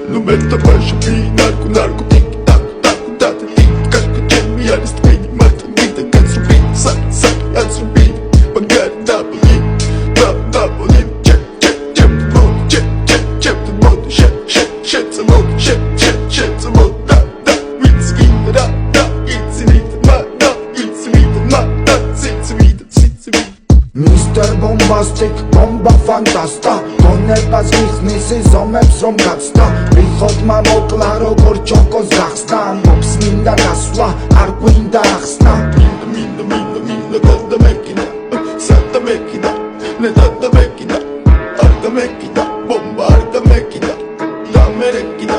Nu meta baixo narco, narco, tic, tac, tac, tac, tic, casca, jamie, aris, twini, mata, vida, katsubi, sak, sak, atsubi, pagari, napoli, napoli, check, check, check, the mood, check, check, check, the mood, shit, shit, shit, the mood, shit, shit, shit, the mood, da, da, it's me, da, da, it's me, ma, da, it's me, ma, da, it's me, it's me. Mr. Bombastic, bomba fantasta გონებას მიხნის ზომებს რომ გაცდა ვიხოთ მამოკლა როგორ ჩოკოს გახსნა ამბობს მინდა გასვლა არ გვინდა ახსნა მინდა გადდა მეკიდა სადა მეკიდა ნეტადა მეკიდა არ გამეკიდა ბომბა არ გამეკიდა დამერეკიდა